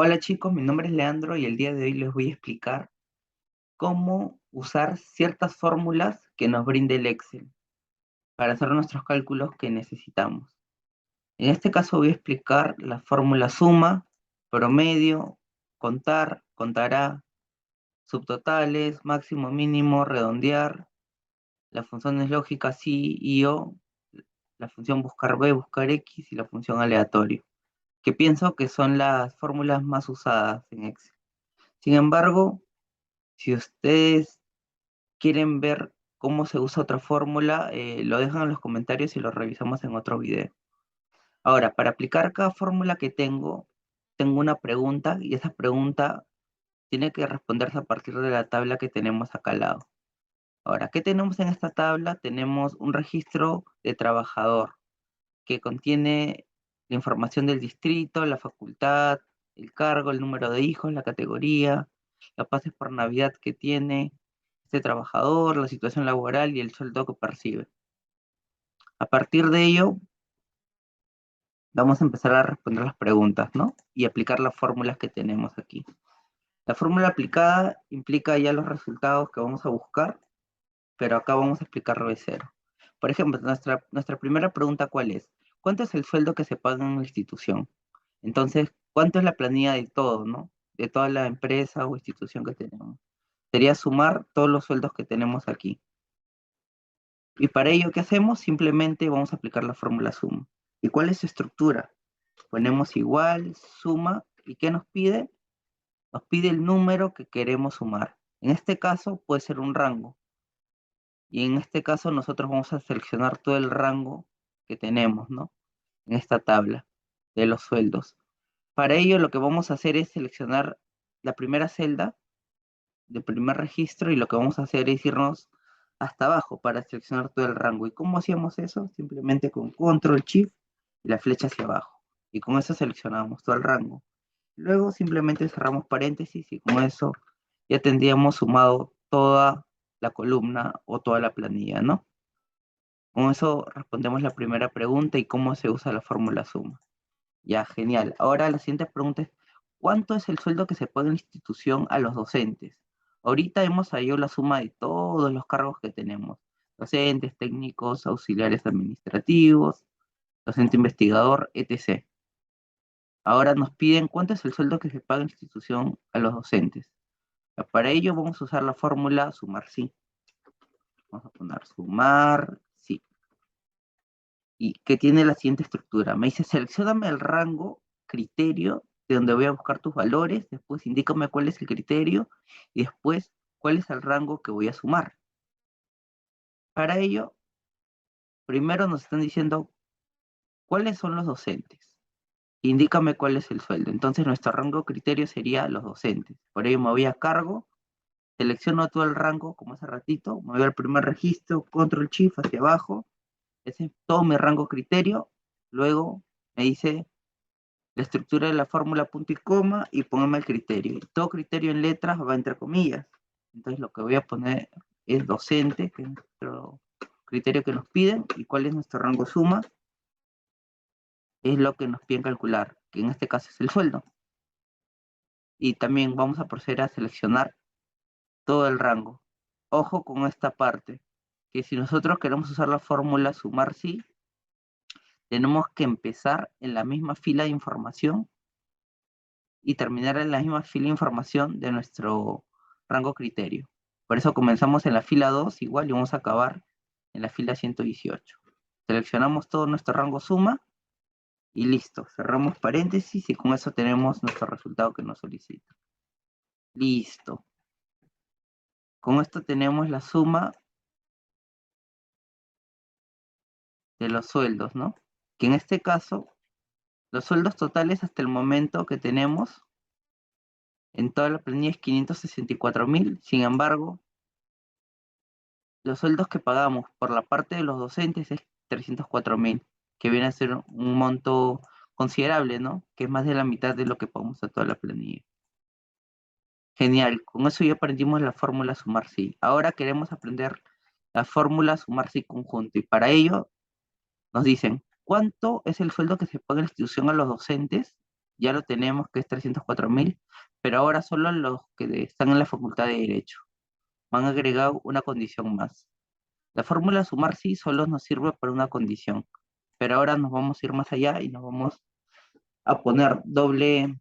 Hola chicos, mi nombre es Leandro y el día de hoy les voy a explicar cómo usar ciertas fórmulas que nos brinde el Excel para hacer nuestros cálculos que necesitamos. En este caso voy a explicar la fórmula suma, promedio, contar, contará, subtotales, máximo, mínimo, redondear, las funciones lógicas sí y o, la función buscar b, buscar x y la función aleatorio, que pienso que son las fórmulas más usadas en Excel. Sin embargo, si ustedes quieren ver cómo se usa otra fórmula, lo dejan en los comentarios y lo revisamos en otro video. Ahora, para aplicar cada fórmula que tengo una pregunta y esa pregunta tiene que responderse a partir de la tabla que tenemos acá al lado. Ahora, ¿qué tenemos en esta tabla? Tenemos un registro de trabajador que contiene la información del distrito, la facultad, el cargo, el número de hijos, la categoría, los pases por Navidad que tiene este trabajador, la situación laboral y el sueldo que percibe. A partir de ello, vamos a empezar a responder las preguntas, ¿no? Y aplicar las fórmulas que tenemos aquí. La fórmula aplicada implica ya los resultados que vamos a buscar, pero acá vamos a explicarlo de cero. Por ejemplo, nuestra primera pregunta, ¿cuál es? ¿Cuánto es el sueldo que se paga en la institución? Entonces, ¿cuánto es la planilla de todo, ¿no? De toda la empresa o institución que tenemos. Sería sumar todos los sueldos que tenemos aquí. Y para ello, ¿qué hacemos? Simplemente vamos a aplicar la fórmula suma. ¿Y cuál es su estructura? Ponemos igual, suma, ¿y qué nos pide? Nos pide el número que queremos sumar. En este caso puede ser un rango. Y en este caso nosotros vamos a seleccionar todo el rango que tenemos, ¿no? En esta tabla de los sueldos. Para ello lo que vamos a hacer es seleccionar la primera celda del primer registro y lo que vamos a hacer es irnos hasta abajo para seleccionar todo el rango. ¿Y cómo hacíamos eso? Simplemente con Control Shift y la flecha hacia abajo. Y con eso seleccionamos todo el rango. Luego simplemente cerramos paréntesis y con eso ya tendríamos sumado toda la columna o toda la planilla, ¿no? Con eso respondemos la primera pregunta y cómo se usa la fórmula suma. Ya, genial. Ahora la siguiente pregunta es, ¿cuánto es el sueldo que se paga en la institución a los docentes? Ahorita hemos hallado la suma de todos los cargos que tenemos. Docentes, técnicos, auxiliares administrativos, docente investigador, etc. Ahora nos piden cuánto es el sueldo que se paga en la institución a los docentes. Para ello vamos a usar la fórmula sumar sí. Vamos a poner sumar sí. Y que tiene la siguiente estructura. Me dice, seleccióname el rango, criterio, de donde voy a buscar tus valores, después indícame cuál es el criterio y después cuál es el rango que voy a sumar. Para ello, primero nos están diciendo cuáles son los docentes. Indícame cuál es el sueldo. Entonces nuestro rango criterio sería los docentes. Por ello me voy a cargo, selecciono todo el rango como hace ratito, me voy al primer registro, control shift hacia abajo, ese es todo mi rango criterio, luego me dice la estructura de la fórmula punto y coma y póngame el criterio. Y todo criterio en letras va entre comillas. Entonces lo que voy a poner es docente, que es nuestro criterio que nos piden, y cuál es nuestro rango suma, es lo que nos piden calcular, que en este caso es el sueldo. Y también vamos a proceder a seleccionar todo el rango. Ojo con esta parte, que si nosotros queremos usar la fórmula sumar sí, tenemos que empezar en la misma fila de información y terminar en la misma fila de información de nuestro rango criterio. Por eso comenzamos en la fila 2 igual y vamos a acabar en la fila 118. Seleccionamos todo nuestro rango suma y listo. Cerramos paréntesis y con eso tenemos nuestro resultado que nos solicita. Listo. Con esto tenemos la suma de los sueldos, ¿no? Que en este caso, los sueldos totales hasta el momento que tenemos en toda la planilla es 564.000. Sin embargo, los sueldos que pagamos por la parte de los docentes es 304.000, que viene a ser un monto considerable, ¿no? Que es más de la mitad de lo que pagamos a toda la planilla. Genial, con eso ya aprendimos la fórmula sumar sí. Ahora queremos aprender la fórmula sumar sí conjunto y para ello nos dicen, ¿cuánto es el sueldo que se paga en la institución a los docentes? ya lo tenemos, que es 304.000, pero ahora solo los que están en la Facultad de Derecho. Me han agregado una condición más. La fórmula sumar sí solo nos sirve para una condición, pero ahora nos vamos a ir más allá y nos vamos a poner doble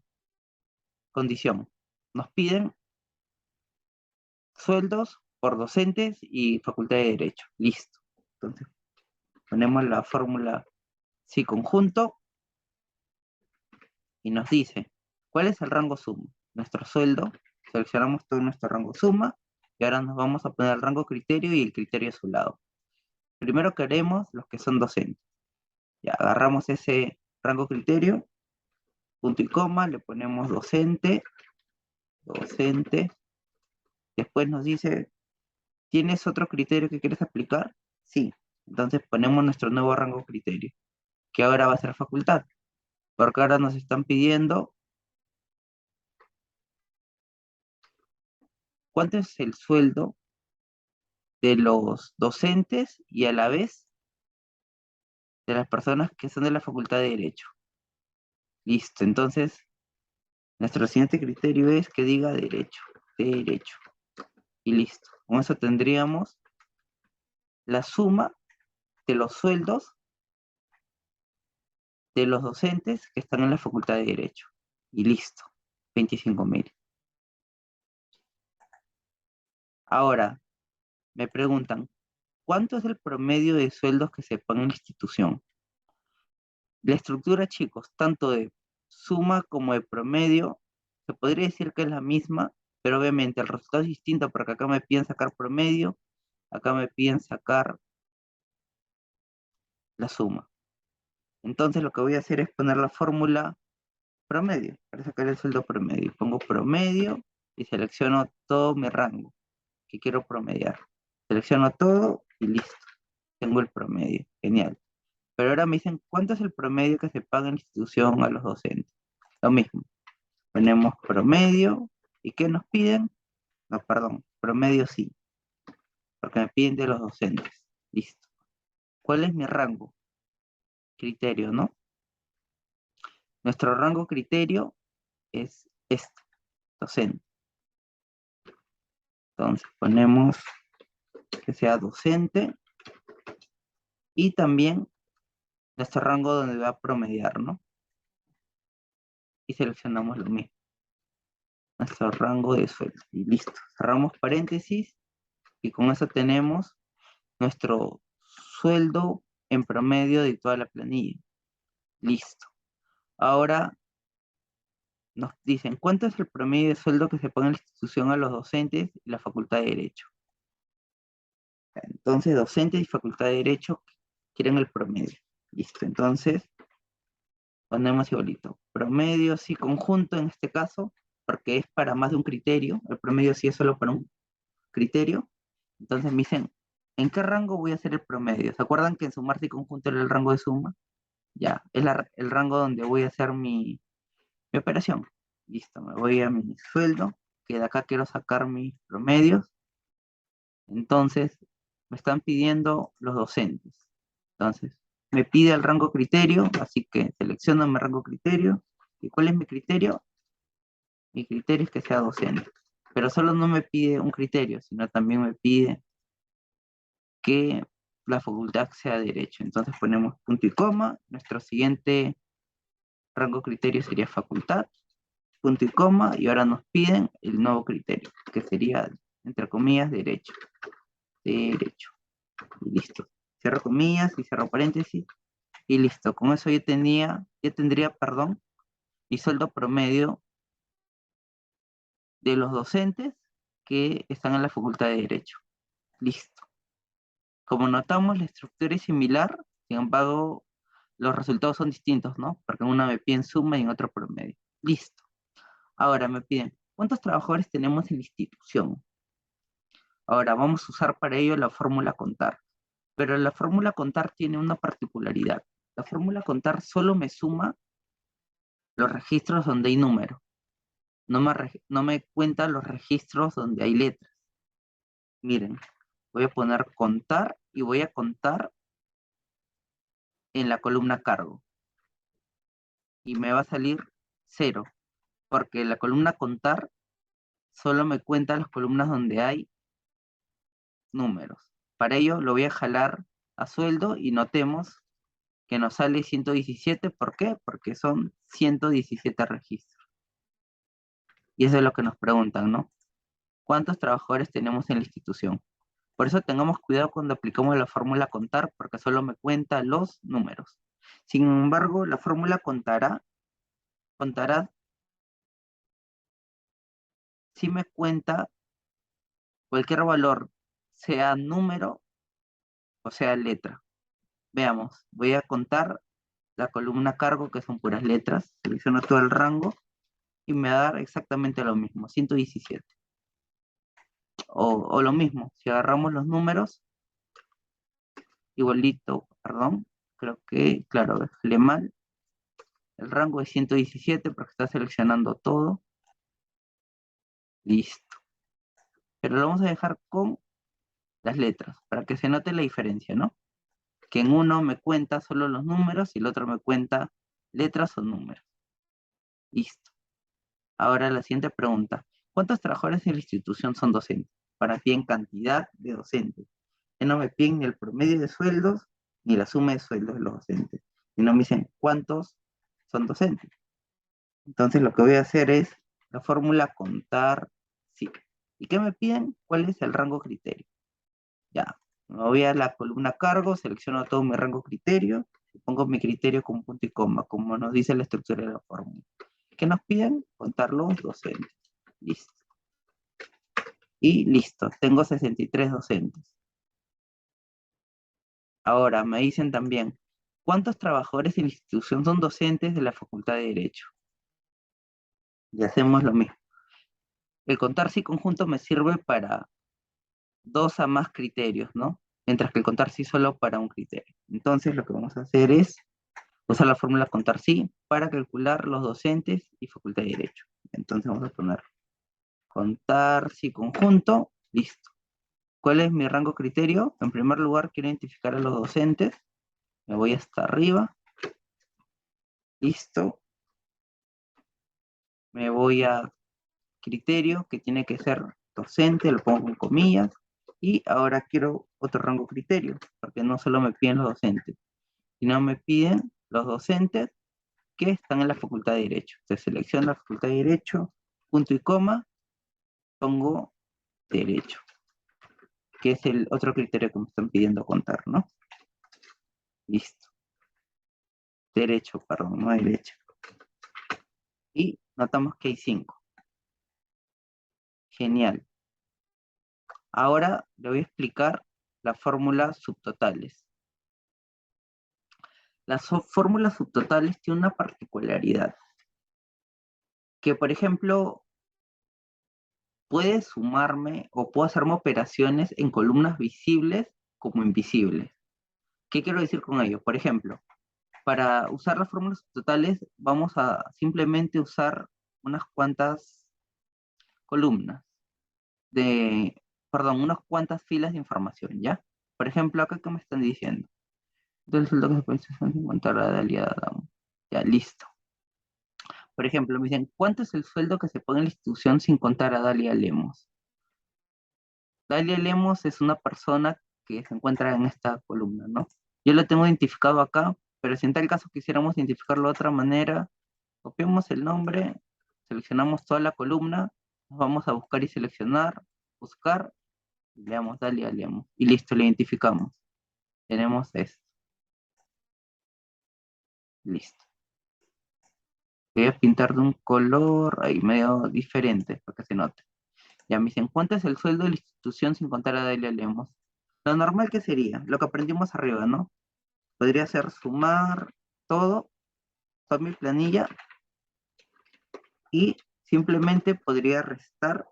condición. Nos piden sueldos por docentes y Facultad de Derecho. Listo. Entonces, ponemos la fórmula sí conjunto y nos dice, ¿cuál es el rango suma? Nuestro sueldo, seleccionamos todo nuestro rango suma y ahora nos vamos a poner el rango criterio y el criterio a su lado. Primero queremos los que son docentes. Ya agarramos ese rango criterio, punto y coma, le ponemos docente, docente. Después nos dice, ¿tienes otro criterio que quieres aplicar? Sí. Entonces ponemos nuestro nuevo rango criterio, que ahora va a ser facultad, porque ahora nos están pidiendo cuánto es el sueldo de los docentes y a la vez de las personas que son de la Facultad de Derecho. Listo, entonces nuestro siguiente criterio es que diga derecho, derecho. Y listo. Con eso tendríamos la suma de los sueldos de los docentes que están en la Facultad de Derecho. Y listo, 25.000. Ahora, me preguntan, ¿cuánto es el promedio de sueldos que se paga en la institución? La estructura, chicos, tanto de suma como de promedio, se podría decir que es la misma, pero obviamente el resultado es distinto porque acá me piden sacar promedio, acá me piden sacar la suma. Entonces lo que voy a hacer es poner la fórmula promedio, para sacar el sueldo promedio. Pongo promedio y selecciono todo mi rango que quiero promediar. Selecciono todo y listo. Tengo el promedio. Genial. Pero ahora me dicen, ¿cuánto es el promedio que se paga en la institución a los docentes? Lo mismo. Ponemos promedio. ¿Y qué nos piden? No, perdón. Promedio sí. Porque me piden de los docentes. Listo. ¿Cuál es mi rango? Criterio, ¿no? Nuestro rango criterio es este, docente. Entonces ponemos que sea docente y también nuestro rango donde va a promediar, ¿no? Y seleccionamos lo mismo, nuestro rango de sueldo. Y listo, cerramos paréntesis y con eso tenemos nuestro sueldo en promedio de toda la planilla. Listo. Ahora nos dicen, ¿cuánto es el promedio de sueldo que se paga en la institución a los docentes y la Facultad de Derecho? Entonces, docentes y Facultad de Derecho quieren el promedio. Listo, entonces ponemos igualito. Promedio sí conjunto en este caso, porque es para más de un criterio. El promedio sí es solo para un criterio. Entonces me dicen, ¿en qué rango voy a hacer el promedio? ¿Se acuerdan que en sumar sí conjunto era el rango de suma? Ya, es el rango donde voy a hacer mi operación. Listo, me voy a mi sueldo, que de acá quiero sacar mis promedios. Entonces, me están pidiendo los docentes. Entonces, me pide el rango criterio, así que selecciono mi rango criterio. ¿Y cuál es mi criterio? Mi criterio es que sea docente. Pero solo no me pide un criterio, sino también me pide que la facultad sea derecho. Entonces ponemos punto y coma. Nuestro siguiente rango criterio sería facultad, punto y coma, y ahora nos piden el nuevo criterio, que sería, entre comillas, derecho. Derecho. Y listo. Cierro comillas y cierro paréntesis. Y listo. Con eso yo tendría, perdón, mi sueldo promedio de los docentes que están en la Facultad de Derecho. Listo. Como notamos, la estructura es similar, sin embargo, los resultados son distintos, ¿no? Porque en una me piden suma y en otra promedio. Listo. Ahora me piden, ¿cuántos trabajadores tenemos en la institución? Ahora vamos a usar para ello la fórmula contar. Pero la fórmula contar tiene una particularidad. La fórmula contar solo me suma los registros donde hay número. No me cuenta los registros donde hay letras. Miren, voy a poner contar y voy a contar en la columna cargo. Y me va a salir cero, porque la columna contar solo me cuenta las columnas donde hay números. Para ello lo voy a jalar a sueldo y notemos que nos sale 117. ¿Por qué? Porque son 117 registros. Y eso es lo que nos preguntan, ¿no? ¿Cuántos trabajadores tenemos en la institución? Por eso tengamos cuidado cuando aplicamos la fórmula contar, porque solo me cuenta los números. Sin embargo, la fórmula contará si me cuenta cualquier valor, sea número o sea letra. Veamos, voy a contar la columna cargo, que son puras letras, selecciono todo el rango y me va a dar exactamente lo mismo, 117. O lo mismo, si agarramos los números, igualito, perdón, creo que, claro, le mal, el rango es 117 porque está seleccionando todo, listo. Pero lo vamos a dejar con las letras, para que se note la diferencia, ¿no? Que en uno me cuenta solo los números y el otro me cuenta letras o números. Listo. Ahora la siguiente pregunta. ¿Cuántos trabajadores en la institución son docentes? Para ti en cantidad de docentes. Que no me piden ni el promedio de sueldos ni la suma de sueldos de los docentes. Y no me dicen cuántos son docentes. Entonces lo que voy a hacer es la fórmula contar sí. ¿Y qué me piden? ¿Cuál es el rango criterio? Ya, me voy a la columna cargo, selecciono todo mi rango criterio y pongo mi criterio con punto y coma, como nos dice la estructura de la fórmula. ¿Qué nos piden? Contar los docentes. Listo. Y listo, tengo 63 docentes. Ahora, me dicen también, ¿cuántos trabajadores en la institución son docentes de la Facultad de Derecho? Y hacemos lo mismo. El contar sí conjunto me sirve para dos a más criterios, ¿no? Mientras que el contar sí solo para un criterio. Entonces, lo que vamos a hacer es usar la fórmula contar sí para calcular los docentes y Facultad de Derecho. Entonces, vamos a poner contar sí conjunto, listo. ¿Cuál es mi rango criterio? En primer lugar, quiero identificar a los docentes. Me voy hasta arriba. Listo. Me voy a criterio, que tiene que ser docente, lo pongo con comillas. Y ahora quiero otro rango criterio, porque no solo me piden los docentes, sino me piden los docentes que están en la Facultad de Derecho. Se selecciona la Facultad de Derecho, punto y coma, pongo Derecho, que es el otro criterio que me están pidiendo contar, ¿no? Listo. Derecho, perdón, no derecho. Y notamos que hay 5. Genial. Ahora le voy a explicar las fórmulas subtotales. Las fórmulas subtotales tienen una particularidad, que por ejemplo puede sumarme o puedo hacerme operaciones en columnas visibles como invisibles. ¿Qué quiero decir con ello? Por ejemplo, para usar las fórmulas subtotales vamos a simplemente usar unas cuantas columnas perdón, unas cuantas filas de información, ¿ya? Por ejemplo, acá que me están diciendo. Del sueldo que se puede sin contar la de aliada. Ya, listo. Por ejemplo, me dicen, ¿cuánto es el sueldo que se paga en la institución sin contar a Dalia Lemos? Dalia Lemos es una persona que se encuentra en esta columna, ¿no? Yo lo tengo identificado acá, pero si en tal caso quisiéramos identificarlo de otra manera, copiamos el nombre, seleccionamos toda la columna, nos vamos a buscar y seleccionar, buscar, y le damos Dalia Lemos. Y listo, lo identificamos. Tenemos esto. Listo. Voy a pintar de un color ahí medio diferente para que se note. Ya me dicen, ¿cuánto es el sueldo de la institución sin contar a Dalia Lemos? Lo normal que sería, lo que aprendimos arriba, ¿no? Podría ser sumar todo, toda mi planilla, y simplemente podría restar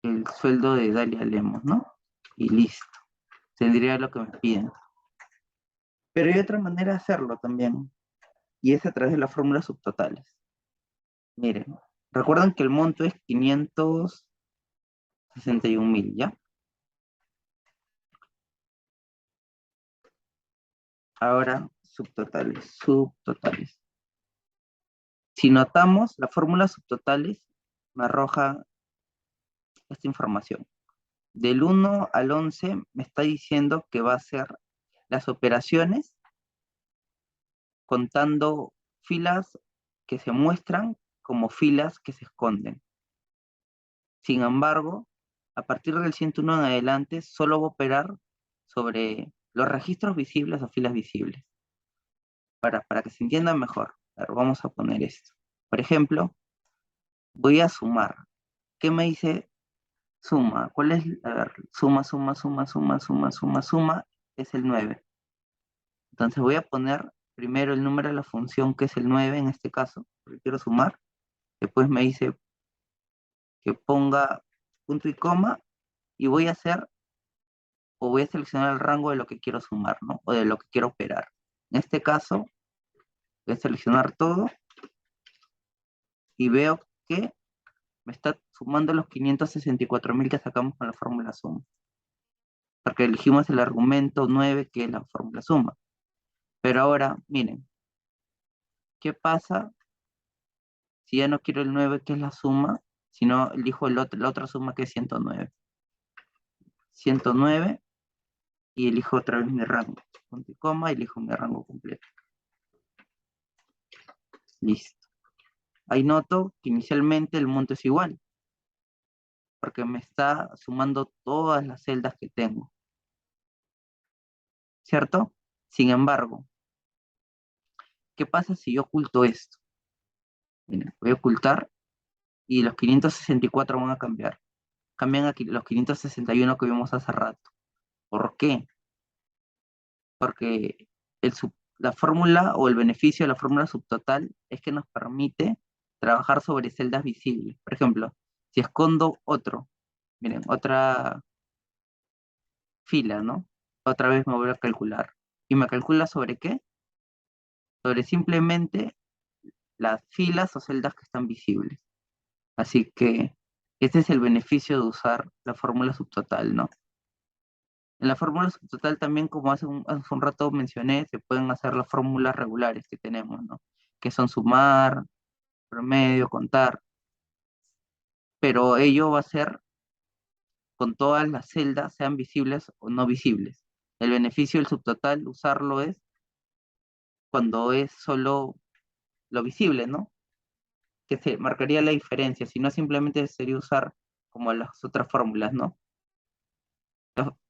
el sueldo de Dalia Lemos, ¿no? Y listo. Tendría lo que me piden. Pero hay otra manera de hacerlo también, y es a través de las fórmulas subtotales. Miren, recuerdan que el monto es 561.000, ¿ya? Ahora, subtotales, subtotales. Si notamos, las fórmulas subtotales me arroja esta información. Del 1 al 11 me está diciendo que va a ser las operaciones contando filas que se muestran como filas que se esconden. Sin embargo, a partir del 101 en adelante, solo va a operar sobre los registros visibles o filas visibles. Para que se entienda mejor, a ver, vamos a poner esto. Por ejemplo, voy a sumar. ¿Qué me dice suma? ¿Cuál es? A ver, suma, es el 9. Entonces voy a poner primero el número de la función que es el 9 en este caso, porque quiero sumar. Después me dice que ponga punto y coma y voy a hacer o voy a seleccionar el rango de lo que quiero sumar, ¿no? O de lo que quiero operar. En este caso, voy a seleccionar todo y veo que me está sumando los 564.000 que sacamos con la fórmula suma. Porque elegimos el argumento 9 que es la fórmula suma. Pero ahora, miren, ¿qué pasa si ya no quiero el 9 que es la suma, sino elijo la otra suma que es 109? 109 y elijo otra vez mi rango. Punto y coma, elijo mi rango completo. Listo. Ahí noto que inicialmente el monto es igual, porque me está sumando todas las celdas que tengo. ¿Cierto? Sin embargo, ¿qué pasa si yo oculto esto? Miren, voy a ocultar y los 564 van a cambiar. Cambian aquí los 561 que vimos hace rato. ¿Por qué? Porque la fórmula o el beneficio de la fórmula subtotal es que nos permite trabajar sobre celdas visibles. Por ejemplo, si escondo otro, miren, otra fila, ¿no? Otra vez me voy a calcular. ¿Y me calcula sobre qué? Sobre simplemente las filas o celdas que están visibles. Así que este es el beneficio de usar la fórmula subtotal, ¿no? En la fórmula subtotal también, como hace un rato mencioné, se pueden hacer las fórmulas regulares que tenemos, ¿no? Que son sumar, promedio, contar, pero ello va a ser con todas las celdas, sean visibles o no visibles. El beneficio del subtotal, usarlo es cuando es solo lo visible, ¿no? Que se marcaría la diferencia, si no simplemente sería usar como las otras fórmulas, ¿no?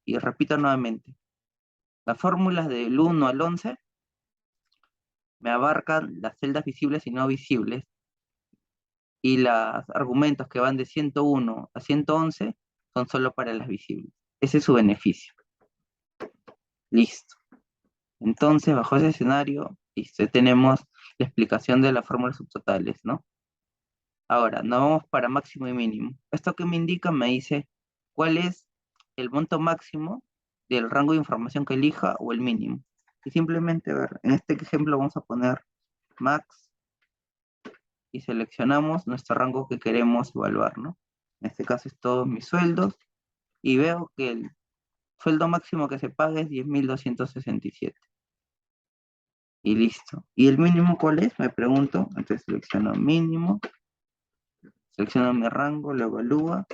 Y repito nuevamente, las fórmulas del 1 al 11 me abarcan las celdas visibles y no visibles, y los argumentos que van de 101 a 111 son solo para las visibles. Ese es su beneficio. Listo. Entonces, bajo ese escenario, listo, tenemos la explicación de las fórmulas subtotales, ¿no? Ahora, nos vamos para máximo y mínimo. Esto que me indica me dice cuál es el monto máximo del rango de información que elija o el mínimo. Y simplemente, a ver, en este ejemplo vamos a poner max y seleccionamos nuestro rango que queremos evaluar, ¿no? En este caso es todos mis sueldos y veo que el sueldo máximo que se paga es 10.267. Y listo. ¿Y el mínimo cuál es? Me pregunto. Entonces selecciono mínimo, selecciono mi rango, lo evalúa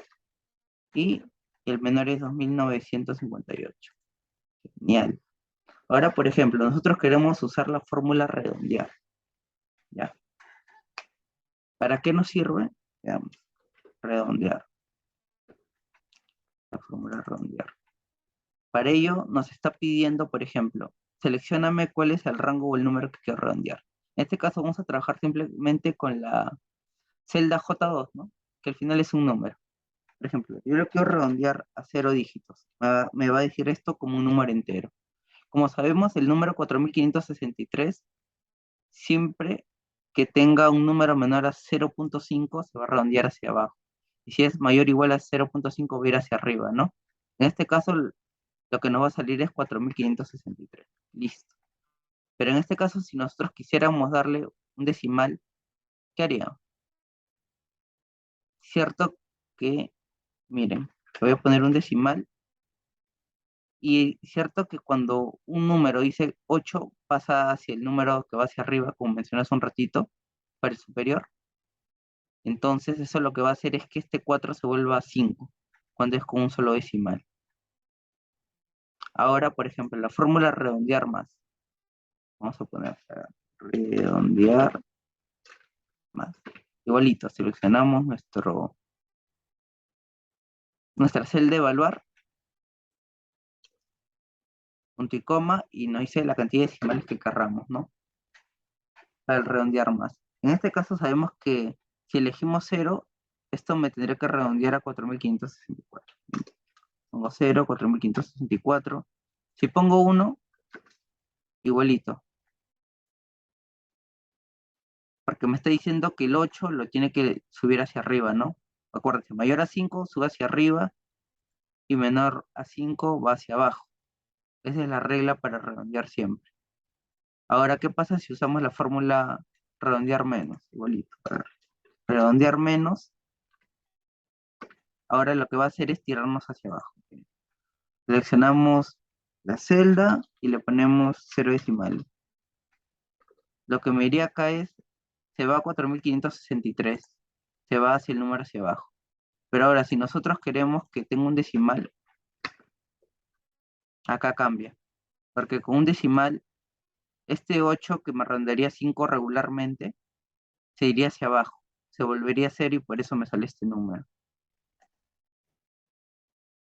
y el menor es 2.958. Genial. Ahora, por ejemplo, nosotros queremos usar la fórmula redondear. ¿Ya? ¿Para qué nos sirve? Veamos. Redondear. La fórmula redondear. Para ello nos está pidiendo, por ejemplo, seleccioname cuál es el rango o el número que quiero redondear. En este caso vamos a trabajar simplemente con la celda J2, ¿no? Que al final es un número. Por ejemplo, yo lo quiero redondear a 0 dígitos. Me va a decir esto como un número entero. Como sabemos, el número 4563, siempre que tenga un número menor a 0.5, se va a redondear hacia abajo. Y si es mayor o igual a 0.5, va a ir hacia arriba, ¿no? En este caso, lo que nos va a salir es 4563. Listo. Pero en este caso, si nosotros quisiéramos darle un decimal, ¿qué haríamos? Cierto que, miren, voy a poner un decimal. Y cierto que cuando un número dice 8 pasa hacia el número que va hacia arriba, como mencioné hace un ratito, para el superior. Entonces eso lo que va a hacer es que este 4 se vuelva 5 cuando es con un solo decimal. Ahora, por ejemplo, la fórmula redondear más. Vamos a poner redondear más. Igualito, seleccionamos nuestra celda de evaluar, punto y coma, y nos dice la cantidad de decimales que querramos, ¿no? Para redondear más. En este caso sabemos que si elegimos 0, esto me tendría que redondear a 4564. Pongo 0, 4564. Si pongo 1, igualito. Porque me está diciendo que el 8 lo tiene que subir hacia arriba, ¿no? Acuérdense, mayor a 5 sube hacia arriba y menor a 5 va hacia abajo. Esa es la regla para redondear siempre. Ahora, ¿qué pasa si usamos la fórmula redondear menos? Igualito. Para redondear menos, ahora lo que va a hacer es tirarnos hacia abajo. Seleccionamos la celda y le ponemos 0 decimal. Lo que me iría acá es, se va a 4563, se va hacia el número hacia abajo. Pero ahora, si nosotros queremos que tenga un decimal, acá cambia. Porque con un decimal, este 8 que me rondaría 5 regularmente, se iría hacia abajo. Se volvería 0 y por eso me sale este número.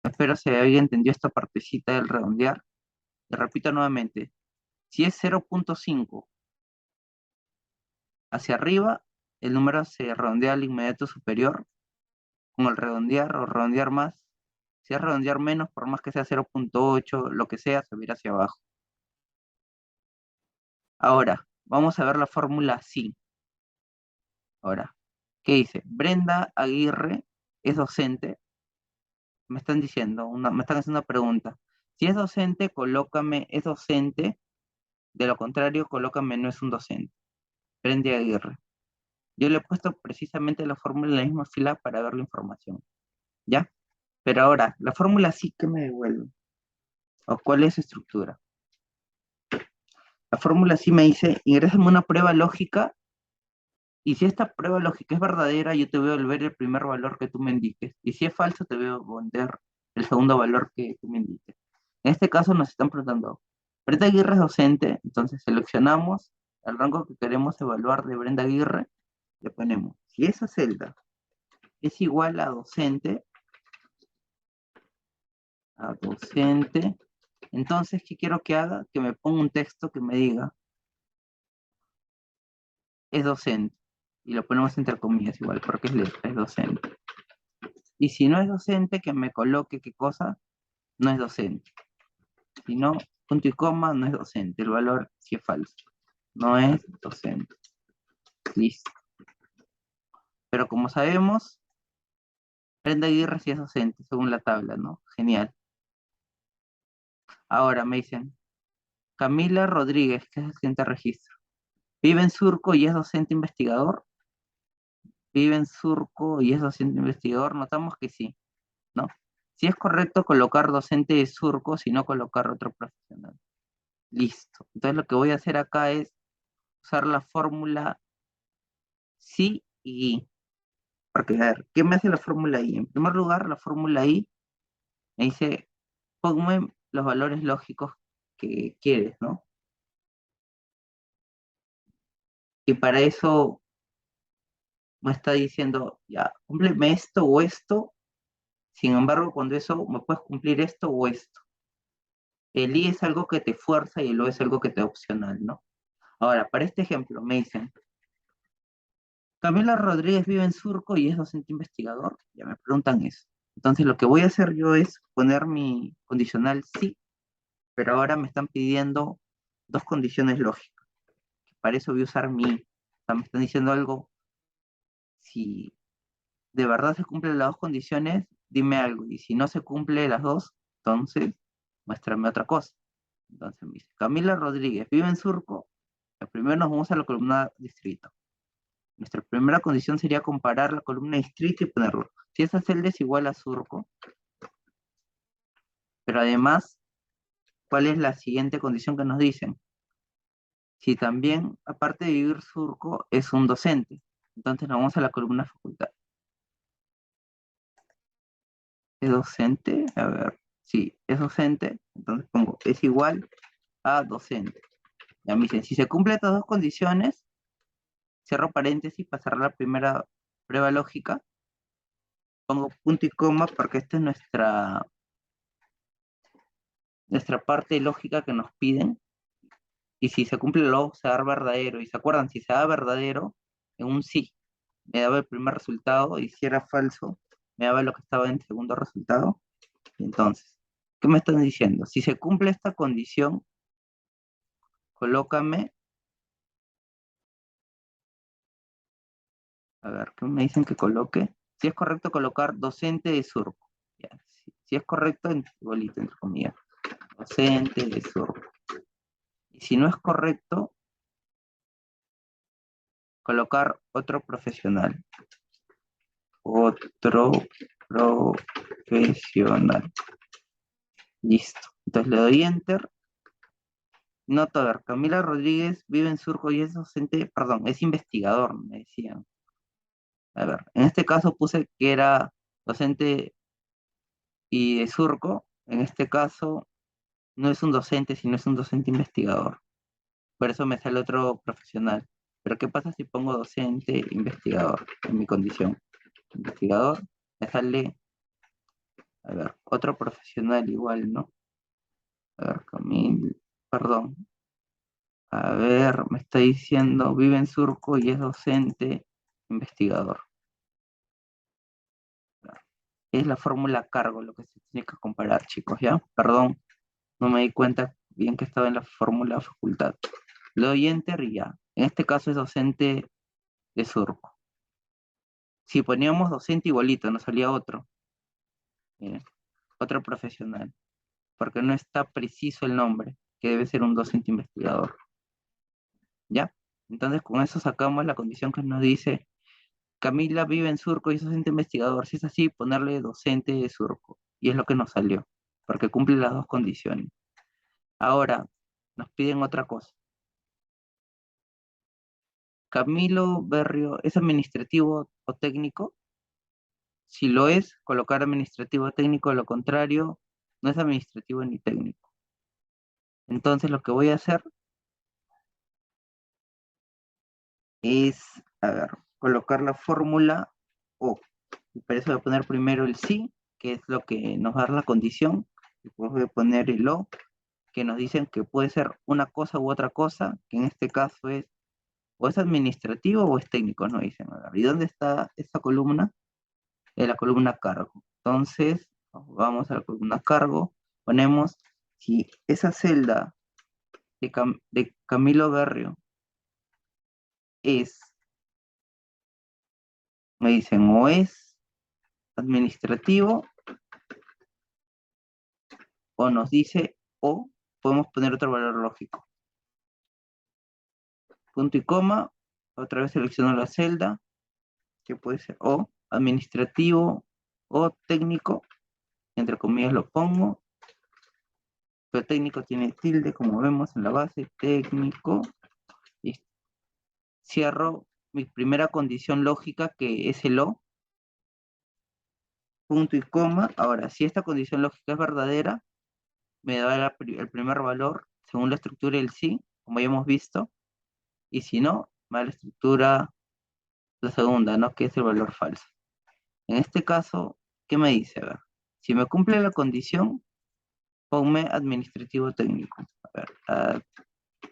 Espero se haya entendido esta partecita del redondear. Y repito nuevamente, si es 0.5 hacia arriba, el número se redondea al inmediato superior con el redondear o redondear más. Si es redondear menos, por más que sea 0.8, lo que sea, se va a ir hacia abajo. Ahora, vamos a ver la fórmula sí. Ahora, ¿qué dice? Brenda Aguirre es docente. Me están diciendo, me están haciendo una pregunta. Si es docente, colócame es docente. De lo contrario, colócame no es un docente. Brenda Aguirre. Yo le he puesto precisamente la fórmula en la misma fila para ver la información. ¿Ya? Pero ahora, la fórmula sí que me devuelve. ¿O cuál es su estructura? La fórmula sí me dice, ingrésame una prueba lógica y si esta prueba lógica es verdadera, yo te voy a devolver el primer valor que tú me indiques. Y si es falso, te voy a devolver el segundo valor que tú me indiques. En este caso nos están preguntando, Brenda Aguirre es docente, entonces seleccionamos el rango que queremos evaluar de Brenda Aguirre, le ponemos, si esa celda es igual a docente, entonces, ¿qué quiero que haga? Que me ponga un texto que me diga, es docente. Y lo ponemos entre comillas igual, porque es letra, es docente. Y si no es docente, que me coloque qué cosa, no es docente. Si no, punto y coma, no es docente. El valor sí es falso. No es docente. Listo. Pero como sabemos, Brenda Aguirre sí es docente, según la tabla, ¿no? Genial. Ahora me dicen, Camila Rodríguez, que es asistente de registro. Vive en Surco y es docente investigador. Vive en Surco y es docente investigador. Notamos que sí, ¿no? Si es correcto colocar docente de Surco, si no colocar otro profesional. Listo. Entonces lo que voy a hacer acá es usar la fórmula sí y porque, a ver, ¿qué me hace la fórmula I? En primer lugar, la fórmula I me dice, ponme los valores lógicos que quieres, ¿no? Y para eso me está diciendo, ya, cúmpleme esto o esto. Sin embargo, cuando eso me puedes cumplir esto o esto. El I es algo que te fuerza y el O es algo que te da opcional, ¿no? Ahora, para este ejemplo, me dicen, Camila Rodríguez vive en Surco y es docente investigador. Ya me preguntan eso. Entonces, lo que voy a hacer yo es poner mi condicional sí, pero ahora me están pidiendo dos condiciones lógicas. Para eso voy a usar mi. O sea, me están diciendo algo. Si de verdad se cumplen las dos condiciones, dime algo. Y si no se cumple las dos, entonces muéstrame otra cosa. Entonces me dice, Camila Rodríguez vive en Surco. Primero nos vamos a la columna distrito. Nuestra primera condición sería comparar la columna distrito y ponerlo. Si esa celda es igual a Surco, pero además, ¿cuál es la siguiente condición que nos dicen? Si también, aparte de Vivir Surco, es un docente. Entonces nos vamos a la columna facultad. ¿Es docente? A ver, sí, es docente. Entonces pongo, es igual a docente. Ya me dicen, si se cumplen estas dos condiciones, cierro paréntesis para cerrar la primera prueba lógica, pongo punto y coma porque esta es nuestra parte lógica que nos piden. Y si se cumple el log, se da verdadero. Y se acuerdan, si se da verdadero, en un sí, me daba el primer resultado, y si era falso, me daba lo que estaba en el segundo resultado. Entonces, ¿qué me están diciendo? Si se cumple esta condición, colócame, a ver, ¿qué me dicen que coloque? Si es correcto colocar docente de Surco. Ya, si es correcto, igualito, entre comillas, docente de Surco. Y si no es correcto, colocar otro profesional. Otro profesional. Listo. Entonces le doy enter. Noto, a ver, Camila Rodríguez vive en Surco y es docente, perdón, es investigador, me decían. A ver, en este caso puse que era docente y de Surco. En este caso no es un docente, sino es un docente investigador. Por eso me sale otro profesional. Pero ¿qué pasa si pongo docente investigador en mi condición? Investigador, me sale, a ver, otro profesional igual, ¿no? A ver, Camil, perdón. A ver, me está diciendo, vive en Surco y es docente investigador. Es la fórmula cargo lo que se tiene que comparar, chicos, ¿ya? Perdón, no me di cuenta bien que estaba en la fórmula facultad. Le doy enter y ya. En este caso es docente de Surco. Si poníamos docente igualito, nos salía otro. Miren, otro profesional. Porque no está preciso el nombre, que debe ser un docente investigador. ¿Ya? Entonces con eso sacamos la condición que nos dice Camila vive en Surco y es docente investigador. Si es así, ponerle docente de Surco. Y es lo que nos salió, porque cumple las dos condiciones. Ahora, nos piden otra cosa. Camilo Berrio, ¿es administrativo o técnico? Si lo es, colocar administrativo o técnico, lo contrario, no es administrativo ni técnico. Entonces lo que voy a hacer es, a ver, colocar la fórmula O. Y para eso voy a poner primero el sí, que es lo que nos va a dar la condición. Y después voy a poner el O, que nos dicen que puede ser una cosa u otra cosa, que en este caso es o es administrativo o es técnico, nos dicen. A ver, ¿y dónde está esta columna? En la columna cargo. Entonces, vamos a la columna cargo, ponemos si esa celda de Camilo Berrio es, me dicen, o es administrativo o nos dice o, podemos poner otro valor lógico. Punto y coma, otra vez selecciono la celda, que puede ser o administrativo o técnico, entre comillas lo pongo, pero técnico tiene tilde, como vemos en la base, técnico, y cierro mi primera condición lógica, que es el o, punto y coma. Ahora, si esta condición lógica es verdadera, me da el primer valor según la estructura del sí, como ya hemos visto, y si no, me da la estructura, la segunda, ¿no? Que es el valor falso. En este caso, ¿qué me dice? A ver, si me cumple la condición, ponme administrativo técnico. A ver,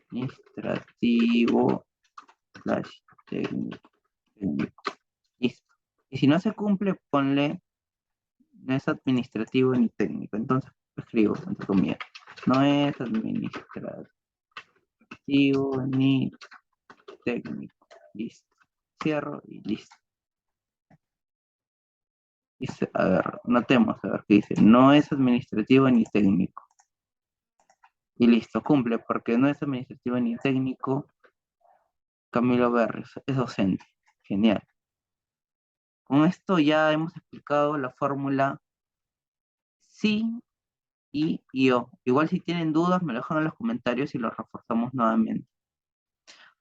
administrativo slash técnico, técnico. Listo. Y si no se cumple, ponle, no es administrativo ni técnico. Entonces escribo, entre comillas, no es administrativo ni técnico. Listo. Cierro y listo. Dice, a ver, notemos, a ver qué dice. No es administrativo ni técnico. Y listo, cumple, porque no es administrativo ni técnico. Camilo Berrios es docente. Genial. Con esto ya hemos explicado la fórmula sí y yo. Igual si tienen dudas, me lo dejan en los comentarios y lo reforzamos nuevamente.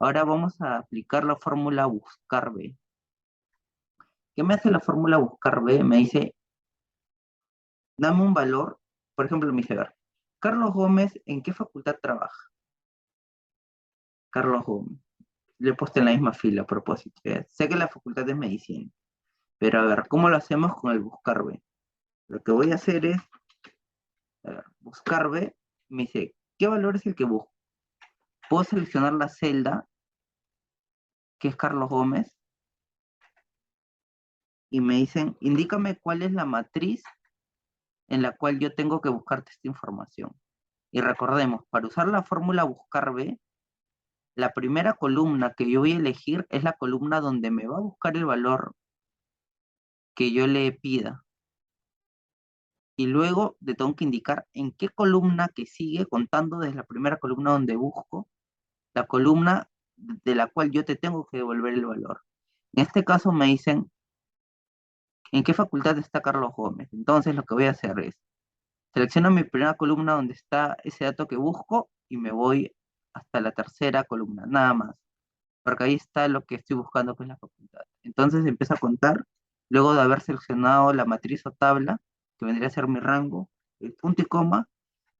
Ahora vamos a aplicar la fórmula buscar B. ¿Qué me hace la fórmula buscar B? Me dice, dame un valor, por ejemplo, me dice, a ver, Carlos Gómez, ¿en qué facultad trabaja? Carlos Gómez. Le he puesto en la misma fila a propósito. ¿Ya? Sé que la facultad es medicina, pero a ver, ¿cómo lo hacemos con el buscar B? Lo que voy a hacer es, a ver, buscar B, me dice, ¿qué valor es el que busco? Puedo seleccionar la celda, que es Carlos Gómez, y me dicen, indícame cuál es la matriz en la cual yo tengo que buscarte esta información. Y recordemos, para usar la fórmula buscar B, la primera columna que yo voy a elegir es la columna donde me va a buscar el valor que yo le pida. Y luego le tengo que indicar en qué columna que sigue, contando desde la primera columna donde busco, la columna de la cual yo te tengo que devolver el valor. En este caso me dicen, ¿en qué facultad está Carlos Gómez? Entonces lo que voy a hacer es, selecciono mi primera columna donde está ese dato que busco y me voy hasta la tercera columna, nada más, porque ahí está lo que estoy buscando, que es la facultad. Entonces empiezo a contar, luego de haber seleccionado la matriz o tabla, que vendría a ser mi rango, el punto y coma,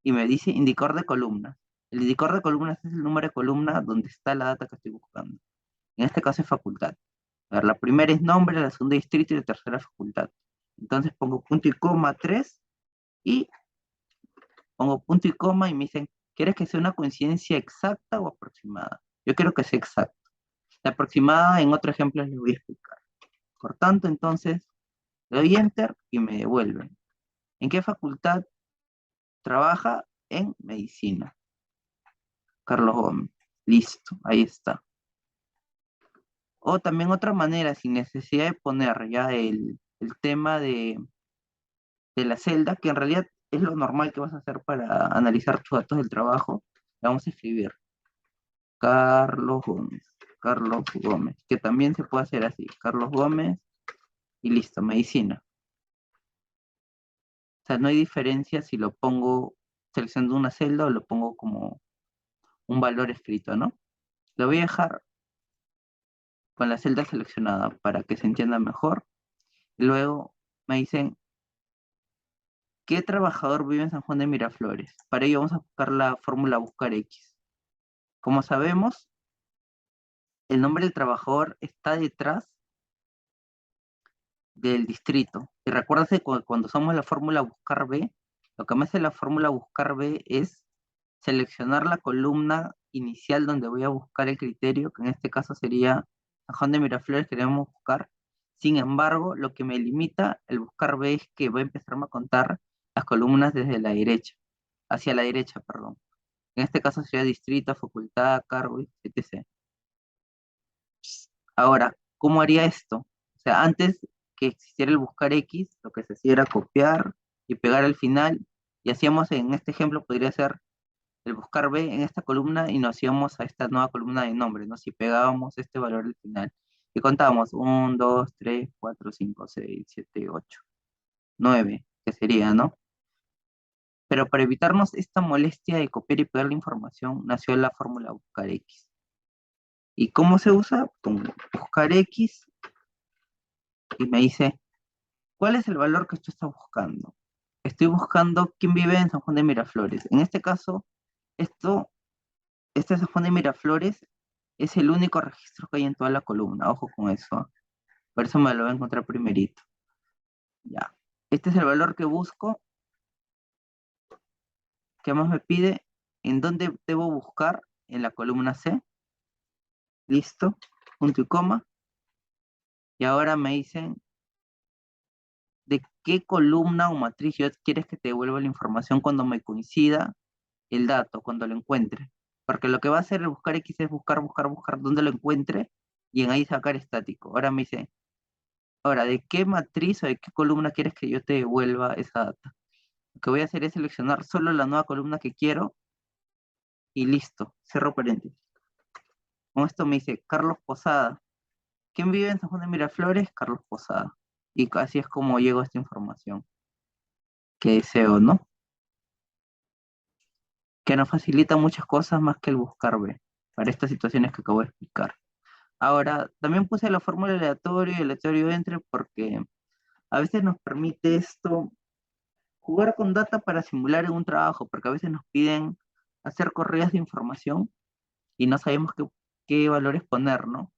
y me dice indicador de columnas. El indicador de columnas es el número de columna donde está la data que estoy buscando. En este caso es facultad. A ver, la primera es nombre, la segunda distrito y la tercera facultad. Entonces pongo punto y coma 3 y pongo punto y coma y me dicen, ¿quieres que sea una coincidencia exacta o aproximada? Yo quiero que sea exacta. La aproximada en otro ejemplo les voy a explicar. Por tanto, entonces, le doy enter y me devuelven. ¿En qué facultad trabaja? En medicina. Carlos Gómez. Listo, ahí está. O también otra manera, sin necesidad de poner ya el tema de la celda, que en realidad es lo normal que vas a hacer para analizar tus datos del trabajo, le vamos a escribir Carlos Gómez, Carlos Gómez, que también se puede hacer así, Carlos Gómez y listo, medicina. O sea, no hay diferencia si lo pongo seleccionando una celda o lo pongo como un valor escrito, ¿no? Lo voy a dejar con la celda seleccionada para que se entienda mejor. Luego me dicen, ¿qué trabajador vive en San Juan de Miraflores? Para ello vamos a buscar la fórmula buscar X. Como sabemos, el nombre del trabajador está detrás del distrito. Y recuérdate cuando usamos la fórmula buscar B, lo que me hace la fórmula buscar B es seleccionar la columna inicial donde voy a buscar el criterio, que en este caso sería San Juan de Miraflores, queremos buscar. Sin embargo, lo que me limita el buscar B es que voy a empezar a contar las columnas desde la derecha, hacia la derecha, perdón. En este caso sería distrito, facultad, cargo, etc. Ahora, ¿cómo haría esto? O sea, antes que existiera el buscar X, lo que se hacía era copiar y pegar al final, y hacíamos en este ejemplo, podría ser el buscar B en esta columna y nos íbamos a esta nueva columna de nombre, ¿no? Si pegábamos este valor al final. Y contábamos 1, 2, 3, 4, 5, 6, 7, 8, 9, que sería, ¿no? Pero para evitarnos esta molestia de copiar y pegar la información, nació la fórmula buscar X. ¿Y cómo se usa? Pongo buscar X y me dice, ¿cuál es el valor que tú estás buscando? Estoy buscando quién vive en San Juan de Miraflores. En este caso, esto, este San Juan de Miraflores es el único registro que hay en toda la columna. Ojo con eso. Por eso me lo voy a encontrar primerito. Ya. Este es el valor que busco. ¿Qué más me pide? ¿En dónde debo buscar? En la columna C. Listo. Punto y coma. Y ahora me dicen de qué columna o matriz yo quieres que te devuelva la información cuando me coincida el dato, cuando lo encuentre. Porque lo que va a hacer el buscar X es buscar, buscar, buscar dónde lo encuentre y en ahí sacar estático. Ahora me dice, ahora, ¿de qué matriz o de qué columna quieres que yo te devuelva esa data? Lo que voy a hacer es seleccionar solo la nueva columna que quiero y listo, cerro paréntesis. Con esto me dice Carlos Posada. ¿Quién vive en San Juan de Miraflores? Carlos Posada. Y así es como llego a esta información que deseo, ¿no? Que nos facilita muchas cosas más que el buscar B. para estas situaciones que acabo de explicar. Ahora, también puse la fórmula aleatorio y aleatorio entre porque a veces nos permite esto jugar con data para simular en un trabajo, porque a veces nos piden hacer correos de información y no sabemos qué valores poner, ¿no?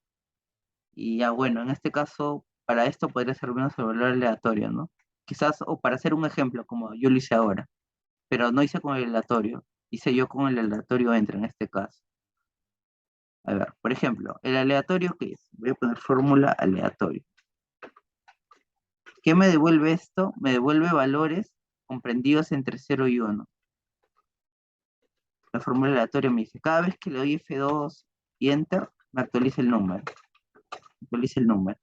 Y ya bueno, en este caso, para esto podría servirnos el valor aleatorio, ¿no? Quizás, o para hacer un ejemplo, como yo lo hice ahora, pero no hice con el aleatorio, hice yo con el aleatorio entre en este caso. A ver, por ejemplo, el aleatorio, ¿qué es? Voy a poner fórmula aleatorio. ¿Qué me devuelve esto? Me devuelve valores comprendidos entre 0 y 1. La fórmula aleatoria me dice, cada vez que le doy F2 y Enter, me actualiza el número. Actualiza el número.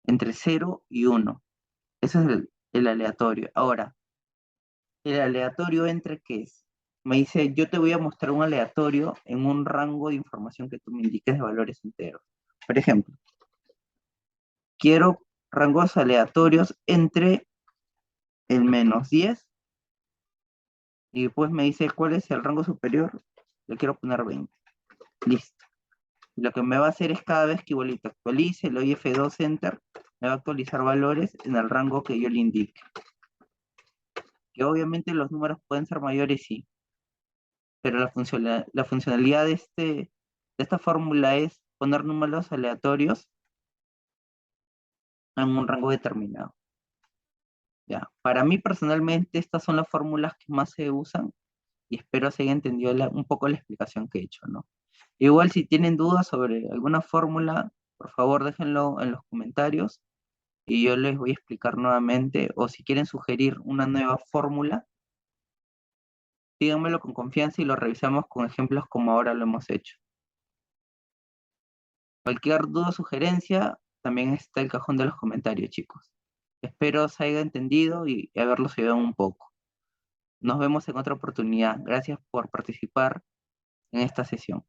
Entre 0 y 1. Ese es el aleatorio. Ahora, ¿el aleatorio entre qué es? Me dice, yo te voy a mostrar un aleatorio en un rango de información que tú me indiques de valores enteros. Por ejemplo, quiero rangos aleatorios entre el -10 y después me dice cuál es el rango superior. Le quiero poner 20. Listo. Lo que me va a hacer es cada vez que igualito actualice, le doy F2 Enter, me va a actualizar valores en el rango que yo le indique. Que obviamente los números pueden ser mayores, sí, pero la funcionalidad de esta fórmula es poner números aleatorios en un rango determinado. Ya. Para mí personalmente estas son las fórmulas que más se usan y espero se haya entendido un poco la explicación que he hecho, ¿no? Igual si tienen dudas sobre alguna fórmula, por favor déjenlo en los comentarios y yo les voy a explicar nuevamente, o si quieren sugerir una nueva fórmula, díganmelo con confianza y lo revisamos con ejemplos como ahora lo hemos hecho. Cualquier duda o sugerencia, también está el cajón de los comentarios, chicos. Espero se haya entendido y haberlos ayudado un poco. Nos vemos en otra oportunidad. Gracias por participar en esta sesión.